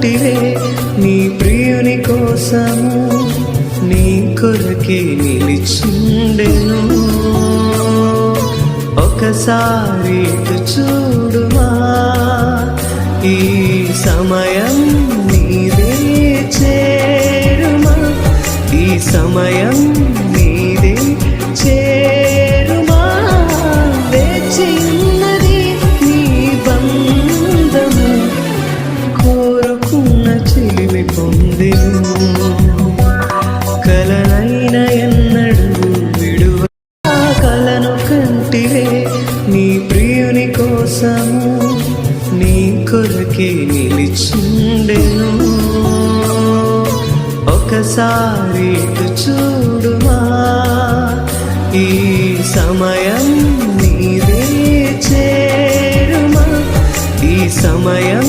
కంటివే నీ ప్రియుని కోసము నీ కొరకే నిలిచుండెను. ఒకసారి ఇటు చూడుమా, ఈ సమయం నీదే చేరుమా, ఈ సమయం నీదే చేరుమా. వేచి ఉన్నది నీ బంధము, కోరుకున్న చిలిమి పొందెను. కలనైన ఎన్నడు విడువ కలను కంటివే నీ ప్రియుని కోసము నీ కొరకే నిలిచుండెను. ఒకసారి ఇటు చూడుమా, ఈ సమయం నీదే చేరుమా, ఈ సమయం